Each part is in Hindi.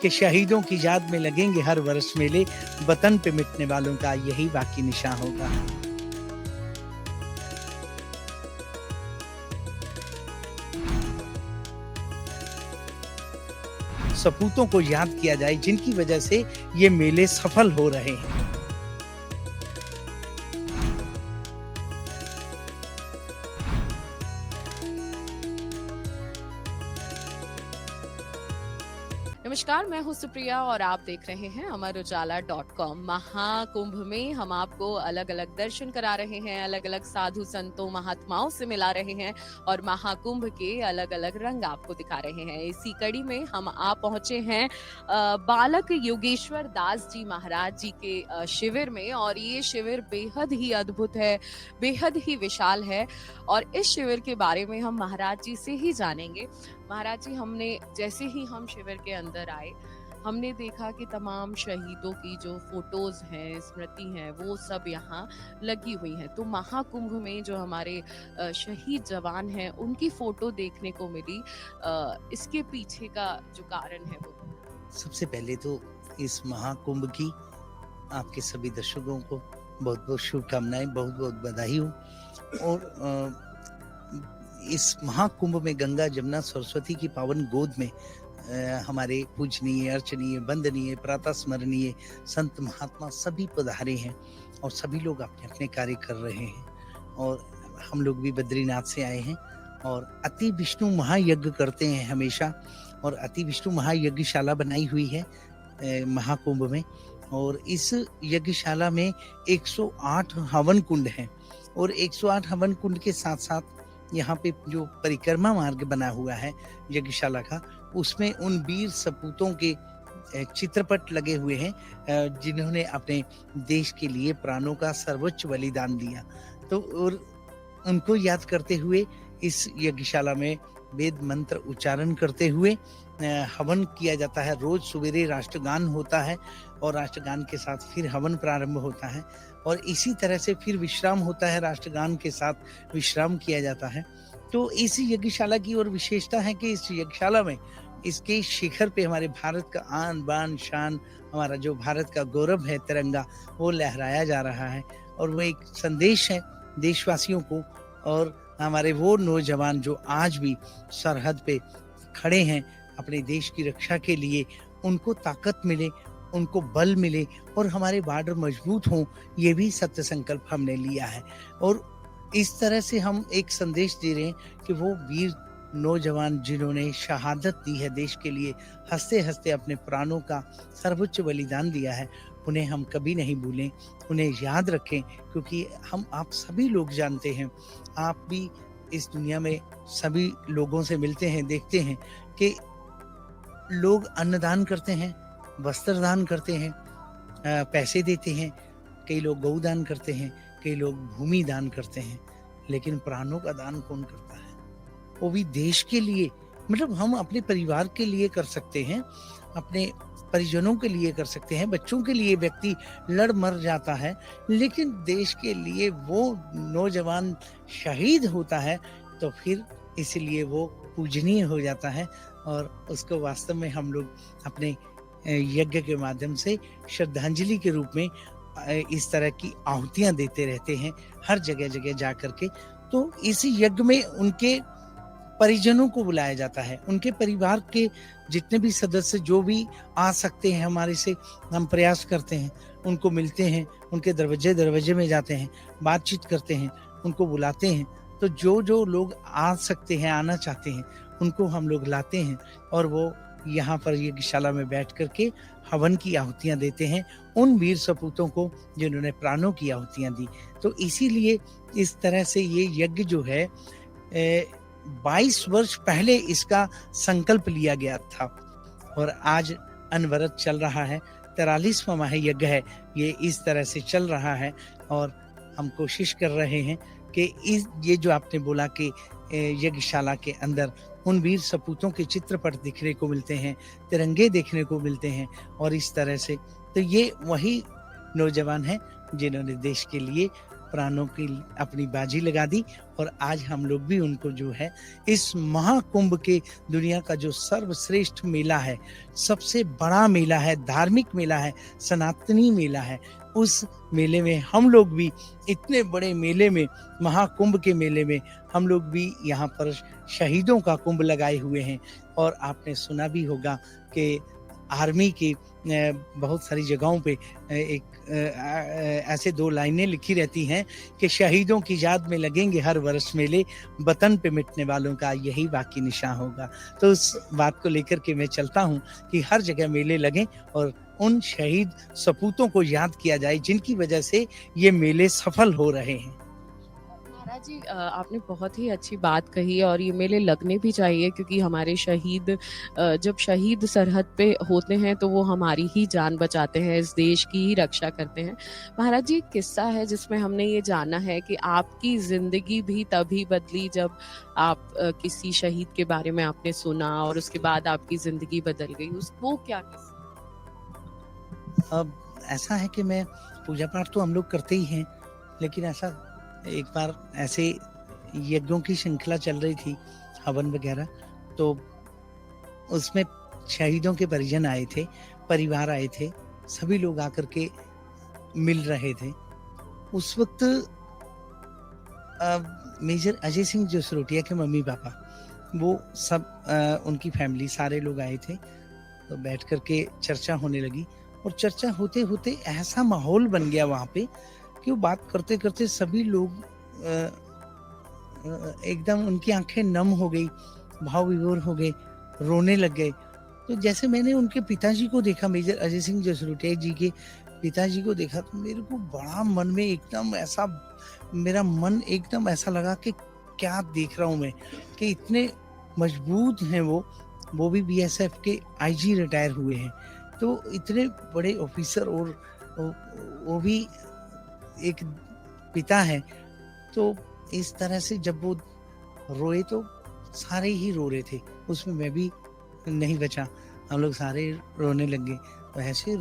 कि शहीदों की याद में लगेंगे हर वर्ष मेले, वतन पे मिटने वालों का यही बाकी निशान होगा। सपूतों को याद किया जाए जिनकी वजह से ये मेले सफल हो रहे हैं। नमस्कार, मैं हूँ सुप्रिया और आप देख रहे हैं अमर उजाला.com। महाकुंभ में हम आपको अलग अलग दर्शन करा रहे हैं, अलग अलग साधु संतों महात्माओं से मिला रहे हैं और महाकुंभ के अलग अलग रंग आपको दिखा रहे हैं। इसी कड़ी में हम आप पहुंचे हैं बालक योगेश्वर दास जी महाराज जी के शिविर में, और ये शिविर बेहद ही अद्भुत है, बेहद ही विशाल है। और इस शिविर के बारे में हम महाराज जी से ही जानेंगे। महाराज जी, हमने जैसे ही हम शिविर के अंदर आए, हमने देखा कि तमाम शहीदों की जो फोटोज हैं, स्मृति हैं, वो सब यहाँ लगी हुई हैं। तो महाकुंभ में जो हमारे शहीद जवान हैं, उनकी फोटो देखने को मिली। इसके पीछे का जो कारण है वो सबसे पहले तो इस महाकुंभ की आपके सभी दर्शकों को बहुत बहुत शुभकामनाएं, बहुत बहुत बधाई हो। और इस महाकुंभ में गंगा जमुना सरस्वती की पावन गोद में हमारे पूजनीय, अर्चनीय, वंदनीय, प्रातः स्मरणीय संत महात्मा सभी पधारे हैं और सभी लोग अपने अपने कार्य कर रहे हैं। और हम लोग भी बद्रीनाथ से आए हैं और अति विष्णु महायज्ञ करते हैं हमेशा, और अति विष्णु महायज्ञशाला बनाई हुई है महाकुंभ में। और इस यज्ञशाला में 108 हवन कुंड हैं, और 108 हवन कुंड के साथ साथ यहाँ पे जो परिक्रमा मार्ग बना हुआ है यज्ञशाला का, उसमें उन वीर सपूतों के चित्रपट लगे हुए हैं जिन्होंने अपने देश के लिए प्राणों का सर्वोच्च बलिदान दिया। तो और उनको याद करते हुए इस यज्ञशाला में वेद मंत्र उच्चारण करते हुए हवन किया जाता है। रोज सवेरे राष्ट्रगान होता है और राष्ट्रगान के साथ फिर हवन प्रारंभ होता है, और इसी तरह से फिर विश्राम होता है, राष्ट्रगान के साथ विश्राम किया जाता है। तो इस यज्ञशाला की और विशेषता है कि इस यज्ञशाला में इसके शिखर पे हमारे भारत का आन बान शान, हमारा जो भारत का गौरव है तिरंगा, वो लहराया जा रहा है। और वो एक संदेश है देशवासियों को, और हमारे वो नौजवान जो आज भी सरहद पे खड़े हैं अपने देश की रक्षा के लिए, उनको ताकत मिले, उनको बल मिले और हमारे बॉर्डर मजबूत हों, ये भी सत्य संकल्प हमने लिया है। और इस तरह से हम एक संदेश दे रहे हैं कि वो वीर नौजवान जिन्होंने शहादत दी है देश के लिए, हंसते हंसते अपने प्राणों का सर्वोच्च बलिदान दिया है, उन्हें हम कभी नहीं भूलें, उन्हें याद रखें। क्योंकि हम आप सभी लोग जानते हैं, आप भी इस दुनिया में सभी लोगों से मिलते हैं, देखते हैं कि लोग अन्नदान करते हैं, वस्त्र दान करते हैं, पैसे देते हैं, कई लोग गौदान करते हैं, कई लोग भूमि दान करते हैं, लेकिन प्राणों का दान कौन करता है? वो भी देश के लिए। मतलब हम अपने परिवार के लिए कर सकते हैं, अपने परिजनों के लिए कर सकते हैं, बच्चों के लिए व्यक्ति लड़ मर जाता है, लेकिन देश के लिए वो नौजवान शहीद होता है तो फिर इसलिए वो पूजनीय हो जाता है। और उसको वास्तव में हम लोग अपने यज्ञ के माध्यम से श्रद्धांजलि के रूप में इस तरह की आहुतियां देते रहते हैं हर जगह जगह जा करके। तो इस यज्ञ में उनके परिजनों को बुलाया जाता है, उनके परिवार के जितने भी सदस्य जो भी आ सकते हैं हमारे से, हम प्रयास करते हैं, उनको मिलते हैं, उनके दरवाजे में जाते हैं, बातचीत करते हैं, उनको बुलाते हैं। तो जो जो लोग आ सकते हैं, आना चाहते हैं, उनको हम लोग लाते हैं और वो यहाँ पर यज्ञशाला में बैठ करके हवन की आहुतियां देते हैं उन वीर सपूतों को जिन्होंने प्राणों की आहुतियां दी। तो इसीलिए इस तरह से ये यज्ञ जो है 22 वर्ष पहले इसका संकल्प लिया गया था और आज अनवरत चल रहा है। 43वां महायज्ञ है, ये इस तरह से चल रहा है। और हम कोशिश कर रहे हैं कि ये जो आपने बोला कि यज्ञशाला के अंदर उन वीर सपूतों के चित्रपट दिखने को मिलते हैं, तिरंगे देखने को मिलते हैं, और इस तरह से तो ये वही नौजवान हैं जिन्होंने देश के लिए प्राणों की अपनी बाजी लगा दी और आज हम लोग भी उनको जो है इस महाकुंभ के दुनिया का जो सर्वश्रेष्ठ मेला है, सबसे बड़ा मेला है, धार्मिक मेला है, सनातनी मेला है, उस मेले में हम लोग भी इतने बड़े मेले में, महाकुंभ के मेले में हम लोग भी यहाँ पर शहीदों का कुंभ लगाए हुए हैं। और आपने सुना भी होगा कि आर्मी की बहुत सारी जगहों पे ऐसे 2 लाइनें लिखी रहती हैं कि शहीदों की याद में लगेंगे हर वर्ष मेले, वतन पे मिटने वालों का यही बाकी निशान होगा। तो उस बात को लेकर के मैं चलता हूँ कि हर जगह मेले लगें और उन शहीद सपूतों को याद किया जाए जिनकी वजह से ये मेले सफल हो रहे हैं। महाराज जी, आपने बहुत ही अच्छी बात कही और ये मेले लगने भी चाहिए क्योंकि हमारे शहीद जब शहीद सरहद पे होते हैं तो वो हमारी ही जान बचाते हैं, इस देश की ही रक्षा करते हैं। महाराज जी, एक किस्सा है जिसमें हमने ये जाना है कि आपकी ज़िंदगी भी तभी बदली जब आप किसी शहीद के बारे में आपने सुना और उसके बाद आपकी ज़िंदगी बदल गई। वो क्या किस्सा? अब ऐसा है कि मैं पूजा पाठ तो हम लोग करते ही हैं, लेकिन ऐसा एक बार ऐसे यज्ञों की श्रृंखला चल रही थी, हवन वगैरह, तो उसमें शहीदों के परिजन आए थे, परिवार आए थे, सभी लोग आकर के मिल रहे थे। उस वक्त मेजर अजय सिंह जसरोटिया के मम्मी पापा, वो सब उनकी फैमिली सारे लोग आए थे। तो बैठ कर के चर्चा होने लगी और चर्चा होते होते ऐसा माहौल बन गया वहाँ पे कि वो बात करते करते सभी लोग एकदम उनकी आंखें नम हो गई, भाव विभोर हो गए, रोने लग गए। तो जैसे मैंने उनके पिताजी को देखा, मेजर अजय सिंह जसरोटिया जी के पिताजी को देखा, तो मेरे को बड़ा मन में एकदम ऐसा, मेरा मन एकदम ऐसा लगा कि क्या देख रहा हूँ मैं, कि इतने मजबूत हैं वो भी बीएसएफ के आईजी रिटायर हुए हैं। तो इतने बड़े ऑफिसर और वो भी एक पिता है। तो इस तरह से जब वो रोए तो सारे ही रो रहे थे, उसमें मैं भी नहीं बचा, हम लोग सारे रोने लग गए। तो ऐसे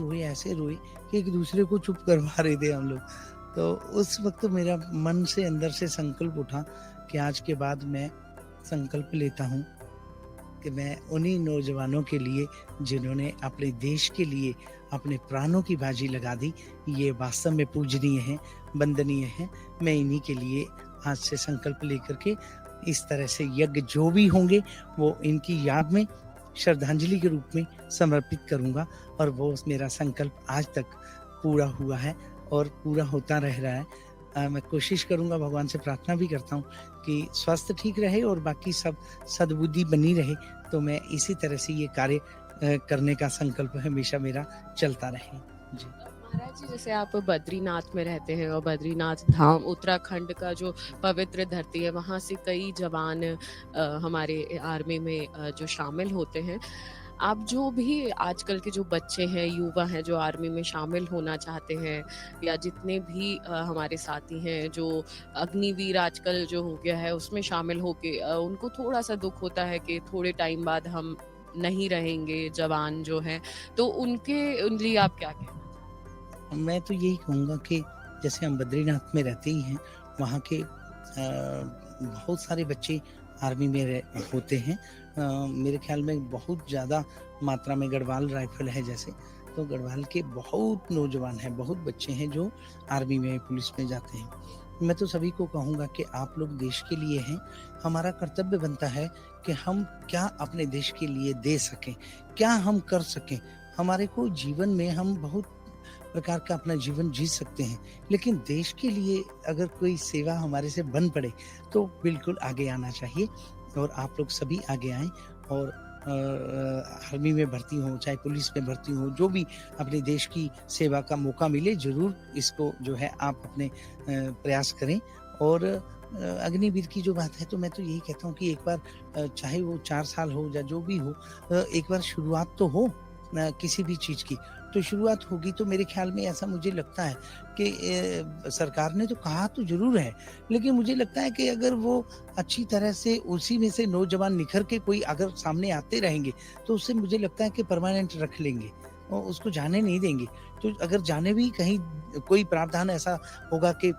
रोए कि एक दूसरे को चुप करवा रहे थे हम लोग। तो उस वक्त मेरा मन से अंदर से संकल्प उठा कि आज के बाद मैं संकल्प लेता हूँ कि मैं उन्हीं नौजवानों के लिए जिन्होंने अपने देश के लिए अपने प्राणों की बाजी लगा दी, ये वास्तव में पूजनीय है, वंदनीय है। मैं इन्हीं के लिए आज से संकल्प लेकर के इस तरह से यज्ञ जो भी होंगे वो इनकी याद में श्रद्धांजलि के रूप में समर्पित करूंगा। और वो मेरा संकल्प आज तक पूरा हुआ है और पूरा होता रह रहा है। मैं कोशिश करूंगा, भगवान से प्रार्थना भी करता हूँ कि स्वास्थ्य ठीक रहे और बाकी सब सद्बुद्धि बनी रहे। तो मैं इसी तरह से ये कार्य करने का संकल्प हमेशा मेरा चलता रहे। जी महाराज जी, जैसे आप बद्रीनाथ में रहते हैं और बद्रीनाथ धाम उत्तराखंड का जो पवित्र धरती है, वहाँ से कई जवान हमारे आर्मी में जो शामिल होते हैं। आप जो भी आजकल के जो बच्चे हैं, युवा हैं जो आर्मी में शामिल होना चाहते हैं, या जितने भी हमारे साथी हैं जो अग्निवीर आजकल जो हो गया है उसमें शामिल होके उनको थोड़ा सा दुख होता है कि थोड़े टाइम बाद हम नहीं रहेंगे जवान जो हैं, तो उनके लिए आप क्या कहना? मैं तो यही कहूँगा कि जैसे हम बद्रीनाथ में रहते ही हैं, वहाँ के बहुत सारे बच्चे आर्मी में होते हैं। मेरे ख्याल में बहुत ज़्यादा मात्रा में गढ़वाल राइफल है जैसे, तो गढ़वाल के बहुत नौजवान हैं, बहुत बच्चे हैं जो आर्मी में पुलिस में जाते हैं। मैं तो सभी को कहूँगा कि आप लोग देश के लिए हैं, हमारा कर्तव्य बनता है कि हम क्या अपने देश के लिए दे सकें, क्या हम कर सकें। हमारे को जीवन में हम बहुत प्रकार का अपना जीवन जी सकते हैं, लेकिन देश के लिए अगर कोई सेवा हमारे से बन पड़े तो बिल्कुल आगे आना चाहिए। और आप लोग सभी आगे आएं और आर्मी में भर्ती हो, चाहे पुलिस में भर्ती हो, जो भी अपने देश की सेवा का मौका मिले, जरूर इसको जो है आप अपने प्रयास करें। और अग्निवीर की जो बात है, तो मैं तो यही कहता हूँ कि एक बार चाहे वो 4 साल हो या जो भी हो, एक बार शुरुआत तो हो किसी भी चीज की, तो शुरुआत होगी। तो मेरे ख्याल में ऐसा मुझे लगता है कि सरकार ने तो कहा तो जरूर है, लेकिन मुझे लगता है कि अगर वो अच्छी तरह से उसी में से नौजवान निखर के कोई अगर सामने आते रहेंगे तो उससे मुझे लगता है कि परमानेंट रख लेंगे और उसको जाने नहीं देंगे। तो अगर जाने भी कहीं कोई प्रावधान ऐसा होगा कि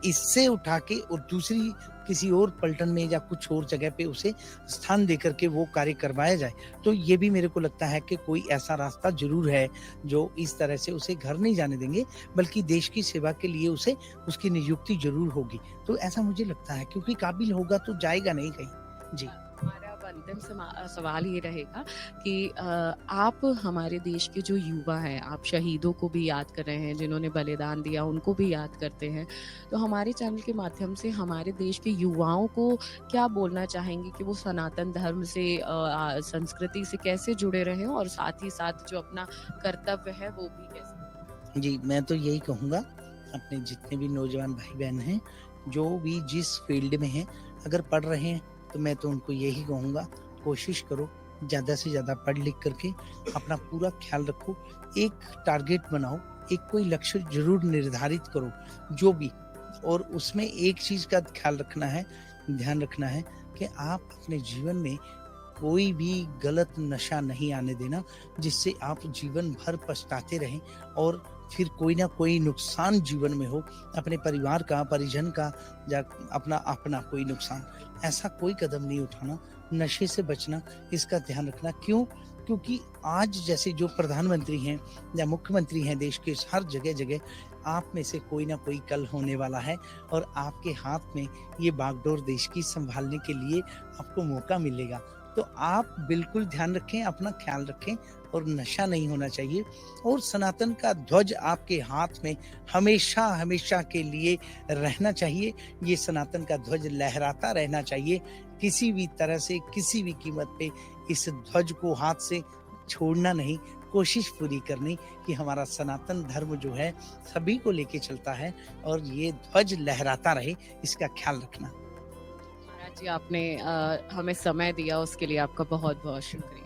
इससे उठा के और दूसरी किसी और पलटन में या कुछ और जगह पे उसे स्थान देकर के वो कार्य करवाया जाए। तो ये भी मेरे को लगता है कि कोई ऐसा रास्ता ज़रूर है, जो इस तरह से उसे घर नहीं जाने देंगे, बल्कि देश की सेवा के लिए उसे उसकी नियुक्ति ज़रूर होगी। तो ऐसा मुझे लगता है, क्योंकि काबिल होगा तो जाएगा नहीं कहीं। जी। हमारा अब अंतिम सवाल ये रहेगा कि आप हमारे देश के जो युवा हैं, आप शहीदों को भी याद कर रहे हैं, जिन्होंने बलिदान दिया, उनको भी याद करते हैं। तो हमारे चैनल के माध्यम से हमारे देश के युवाओं को क्या बोलना चाहेंगे कि वो सनातन धर्म से संस्कृति से कैसे जुड़े रहें और साथ ही साथ जो अपना कर्तव्य है, वो भी कैसे? जी, मैं तो यही कहूँगा, अपने जितने भी नौजवान भाई-बहन हैं, जो भी जिस फ़ील्ड में हैं, अगर पढ़ रहे हैं, तो मैं तो उनको यही कहूँगा, कोशिश करो, ज़्यादा से ज़्यादा पढ़ लिख करके अपना पूरा ख़्याल रखो, एक टारगेट बनाओ, एक कोई लक्ष्य ज़रूर निर्धारित करो, जो भी, और उसमें एक चीज़ का ख़्याल रखना है, ध्यान रखना है कि आप अपने जीवन में कोई भी गलत नशा नहीं आने देना, जिससे आप जीवन भर पछताते रहें और फिर कोई ना कोई नुकसान जीवन में हो, अपने परिवार का, परिजन का, या अपना अपना कोई नुकसान। ऐसा कोई कदम नहीं उठाना, नशे से बचना, इसका ध्यान रखना। क्यों? क्योंकि आज जैसे जो प्रधानमंत्री हैं या मुख्यमंत्री हैं देश के, हर जगह-जगह आप में से कोई ना कोई कल होने वाला है, और आपके हाथ में ये बागडोर देश की सँभालने के लिए आपको मौका मिलेगा। तो आप बिल्कुल ध्यान रखें, अपना ख़्याल रखें, और नशा नहीं होना चाहिए, और सनातन का ध्वज आपके हाथ में हमेशा-हमेशा के लिए रहना चाहिए। ये सनातन का ध्वज लहराता रहना चाहिए। किसी भी तरह से, किसी भी कीमत पे इस ध्वज को हाथ से छोड़ना नहीं, कोशिश पूरी करनी कि हमारा सनातन धर्म जो है सभी को लेके चलता है, और ये ध्वज लहराता रहे, इसका ख़्याल रखना। महाराज जी, आपने हमें समय दिया, उसके लिए आपका बहुत-बहुत शुक्रिया।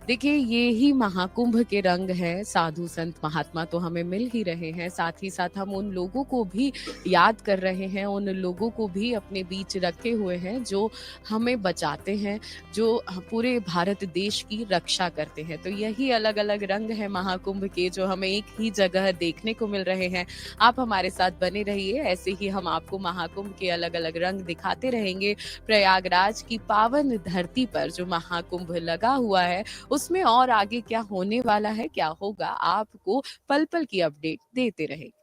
देखिए, ये ही महाकुंभ के रंग हैं, साधु संत महात्मा तो हमें मिल ही रहे हैं, साथ ही साथ हम उन लोगों को भी याद कर रहे हैं, उन लोगों को भी अपने बीच रखे हुए हैं, जो हमें बचाते हैं, जो पूरे भारत देश की रक्षा करते हैं। तो यही अलग-अलग रंग हैं महाकुंभ के, जो हमें एक ही जगह देखने को मिल रहे हैं। आप हमारे साथ बने रहिए, ऐसे ही हम आपको महाकुंभ के अलग-अलग रंग दिखाते रहेंगे। प्रयागराज की पावन धरती पर जो महाकुंभ लगा हुआ है, उसमें और आगे क्या होने वाला है, क्या होगा, आपको पल-पल की अपडेट देते रहेंगे।